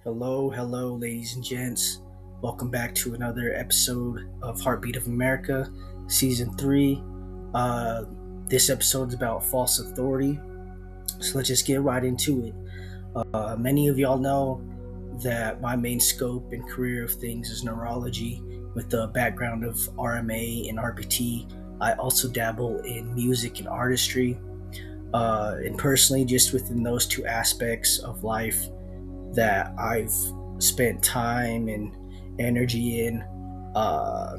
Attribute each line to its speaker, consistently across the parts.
Speaker 1: Hello, ladies and gents. Welcome back to another episode of Heartbeat of America, Season 3. Uh, this episode's about false authority, so let's just get right into it. Many of y'all know that my main scope and career of things is neurology, with the background of RMA and RPT. I also dabble in music and artistry, and personally, just within those two aspects of life that I've spent time and energy in. Uh,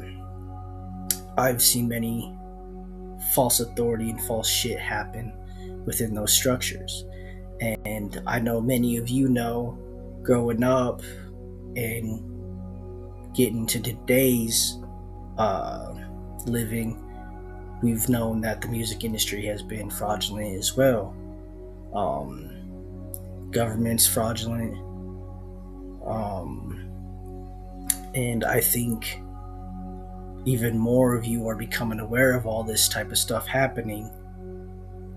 Speaker 1: I've seen many false authority and false shit happen within those structures. And I know many of you know growing up and getting to today's uh, living, we've known that the music industry has been fraudulent as well. Government's fraudulent. And I think even more of you are becoming aware of all this type of stuff happening.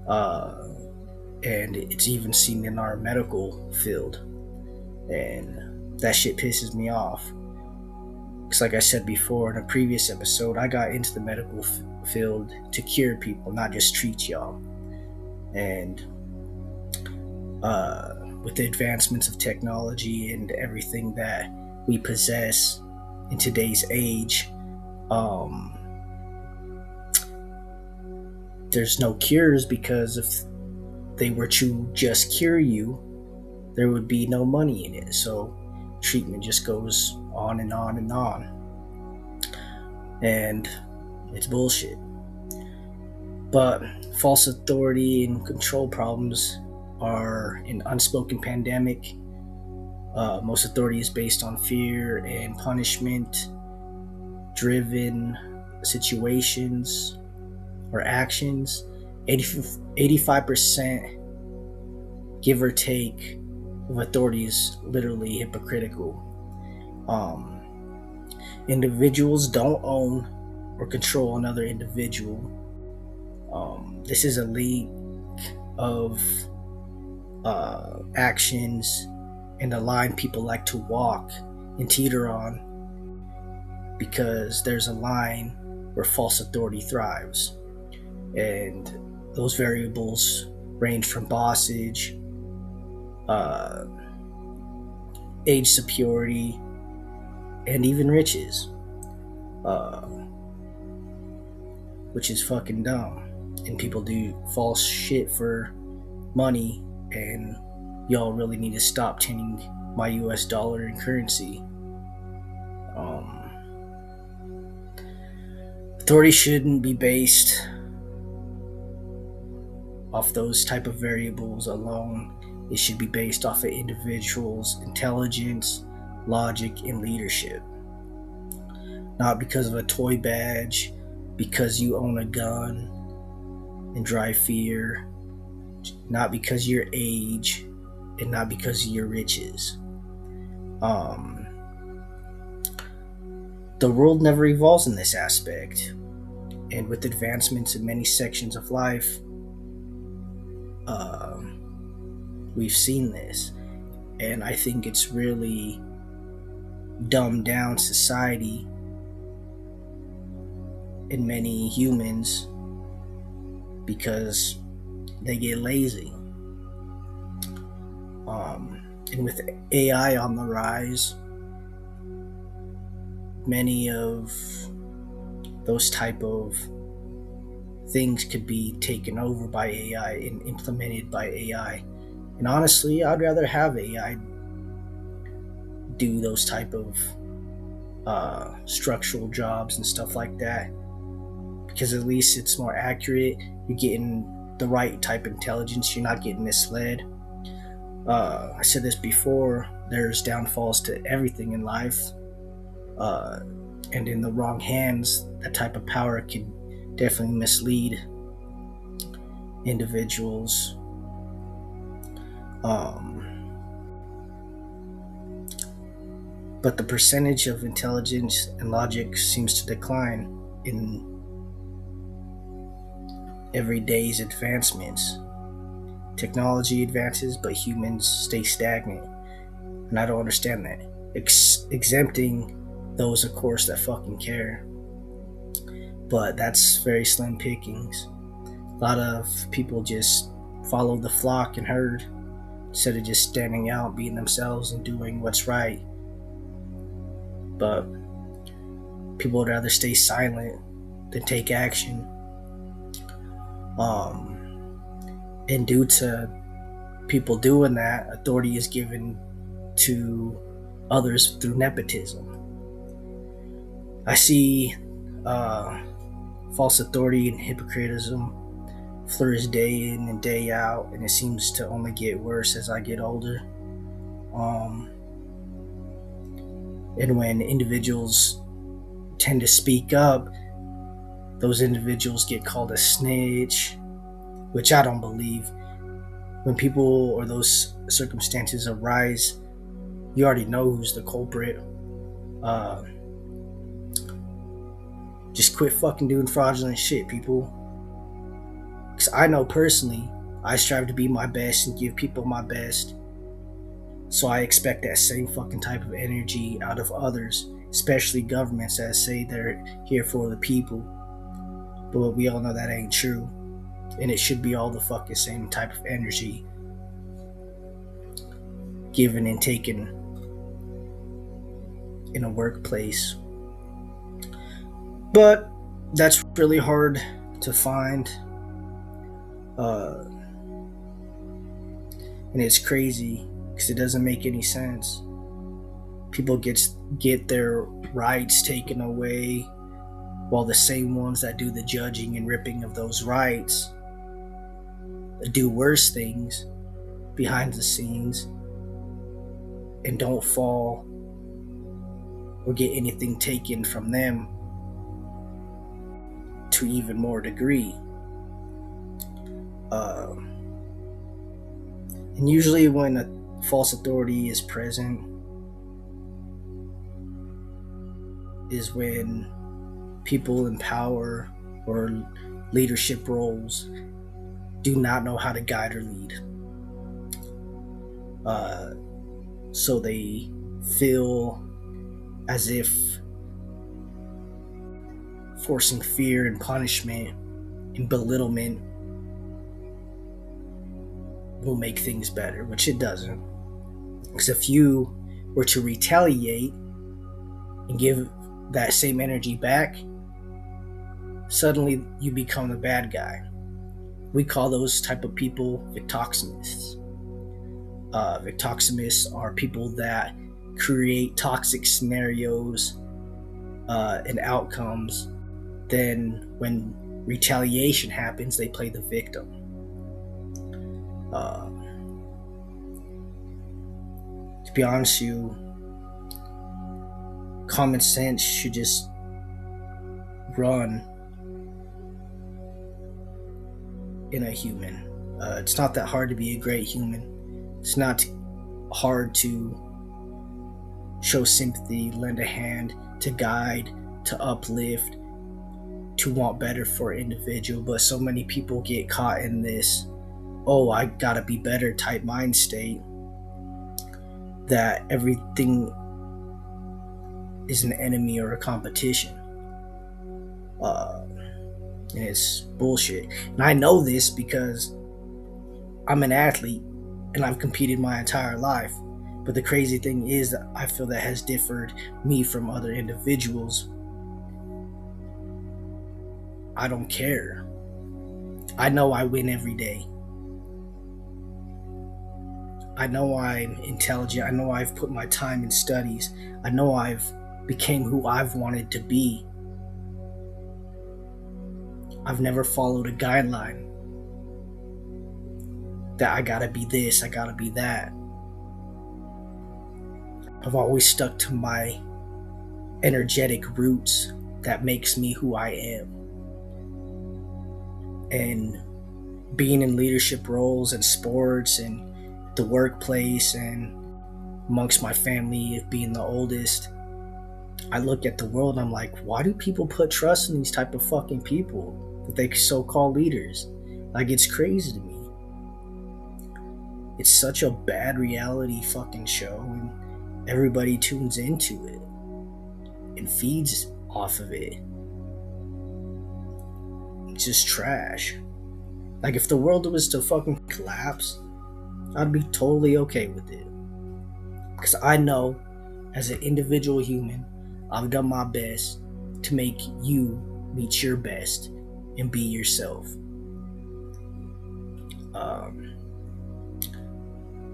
Speaker 1: And it's even seen in our medical field. And that shit pisses me off. Because, like I said before in a previous episode, I got into the medical field to cure people, not just treat y'all. And with the advancements of technology and everything that we possess in today's age, there's no cures, because if they were to just cure you, there would be no money in it. So treatment just goes on and on and on. And it's bullshit. But false authority and control problems are an unspoken pandemic. Most authority is based on fear and punishment driven situations or actions. 85%, give or take, of authority is literally hypocritical. Individuals don't own or control another individual. This is a league of actions and a line people like to walk and teeter on, because there's a line where false authority thrives. And those variables range from bossage, age superiority, and even riches, which is fucking dumb. And people do false shit for money, and y'all really need to stop tinting my US dollar and currency. Authority shouldn't be based off those type of variables alone. It should be based off of individuals' intelligence, logic, and leadership. Not because of a toy badge, because you own a gun and drive fear, not because of your age, and not because of your riches. The world never evolves in this aspect, and with advancements in many sections of life, we've seen this, and I think it's really dumbed down society in many humans because they get lazy. And with AI on the rise, many of those type of things could be taken over by AI and implemented by AI. And honestly, I'd rather have AI do those type of structural jobs and stuff like that, because at least it's more accurate. You're getting the right type of intelligence. You're not getting misled. I said this before, there's downfalls to everything in life, and in the wrong hands, that type of power can definitely mislead individuals. But the percentage of intelligence and logic seems to decline in every day's advancements. Technology advances, but humans stay stagnant. And I don't understand that. Exempting those, of course, that fucking care. But that's very slim pickings. A lot of people just follow the flock and herd instead of just standing out, being themselves, and doing what's right. But people would rather stay silent than take action. And due to people doing that, authority is given to others through nepotism. I see false authority and hypocritism flourish day in and day out, and it seems to only get worse as I get older. And when individuals tend to speak up, those individuals get called a snitch, which I don't believe. When people or those circumstances arise, you already know who's the culprit. Just quit fucking doing fraudulent shit, people. Because I know personally, I strive to be my best and give people my best. So I expect that same fucking type of energy out of others, especially governments that say they're here for the people. But we all know that ain't true. And it should be all the fucking same type of energy given and taken in a workplace. But that's really hard to find. And it's crazy because it doesn't make any sense. People get their rights taken away, while the same ones that do the judging and ripping of those rights do worse things behind the scenes and don't fall or get anything taken from them to even more degree. And usually when a false authority is present is when people in power or leadership roles do not know how to guide or lead. So they feel as if forcing fear and punishment and belittlement will make things better, which it doesn't. Because if you were to retaliate and give that same energy back, suddenly you become the bad guy. We call those type of people victoximists. Victoximists are people that create toxic scenarios and outcomes. Then when retaliation happens, they play the victim. To be honest with you, common sense should just run in a human. It's not that hard to be a great human. It's not hard to show sympathy, lend a hand, to guide, to uplift, to want better for an individual. But so many people get caught in this, oh, I gotta be better type mind state, that everything is an enemy or a competition. And it's bullshit. And I know this because I'm an athlete and I've competed my entire life. But the crazy thing is that I feel that has differed me from other individuals. I don't care. I know I win every day. I know I'm intelligent. I know I've put my time in studies. I know I've became who I've wanted to be. I've never followed a guideline that I gotta be this, I gotta be that. I've always stuck to my energetic roots that makes me who I am. And being in leadership roles in sports and the workplace and amongst my family, being the oldest, I look at the world and I'm like, why do people put trust in these type of fucking people that they so-called leaders? Like, it's crazy to me. It's such a bad reality fucking show. And everybody tunes into it and feeds off of it. It's just trash. Like, if the world was to fucking collapse, I'd be totally okay with it. Because I know, as an individual human, I've done my best to make you meet your best and be yourself.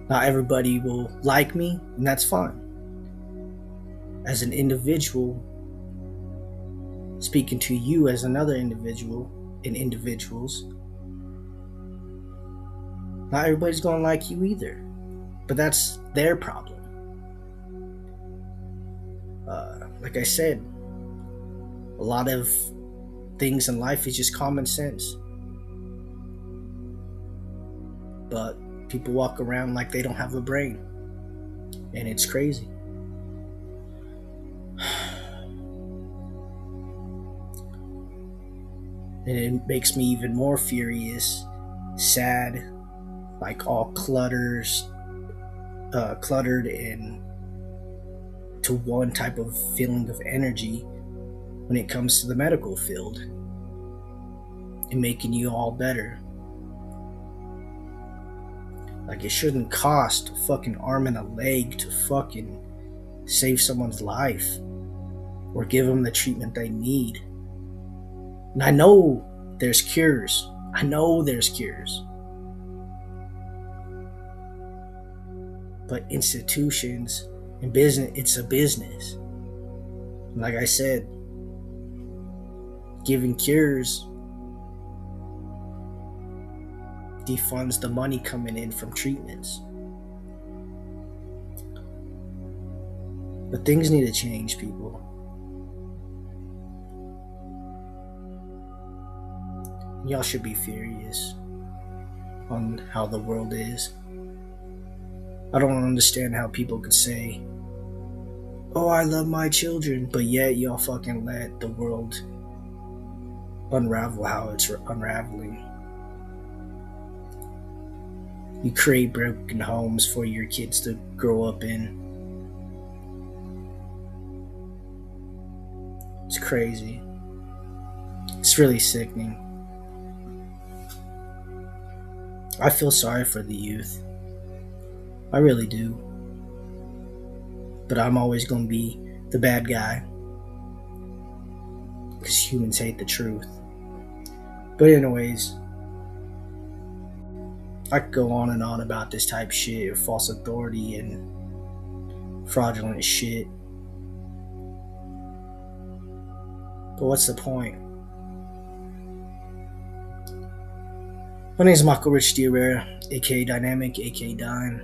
Speaker 1: Not everybody will like me, and that's fine. As an individual, speaking to you as another individual and individuals, not everybody's gonna like you either, but that's their problem. Like I said, a lot of things in life is just common sense, but people walk around like they don't have a brain, and it's crazy. And it makes me even more furious, sad, like all cluttered and to one type of feeling of energy when it comes to the medical field and making you all better. Like, it shouldn't cost a fucking arm and a leg to fucking save someone's life or give them the treatment they need. And I know there's cures. But institutions and business, it's a business. Like I said, giving cures defunds the money coming in from treatments. But things need to change, people. Y'all should be furious on how the world is. I don't understand how people could say, "Oh, I love my children," but yet y'all fucking let the world unravel how it's unraveling. You create broken homes for your kids to grow up in. It's crazy. It's really sickening. I feel sorry for the youth. I really do. But I'm always going to be the bad guy. Because humans hate the truth. But anyways, I could go on and on about this type of shit, false authority and fraudulent shit. But what's the point? My name is Michael Rich Diarra, aka Dynamic, aka Dine.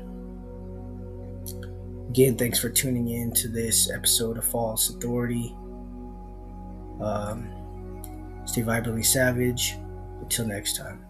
Speaker 1: Again, thanks for tuning in to this episode of False Authority. Stay vibrantly savage. Until next time.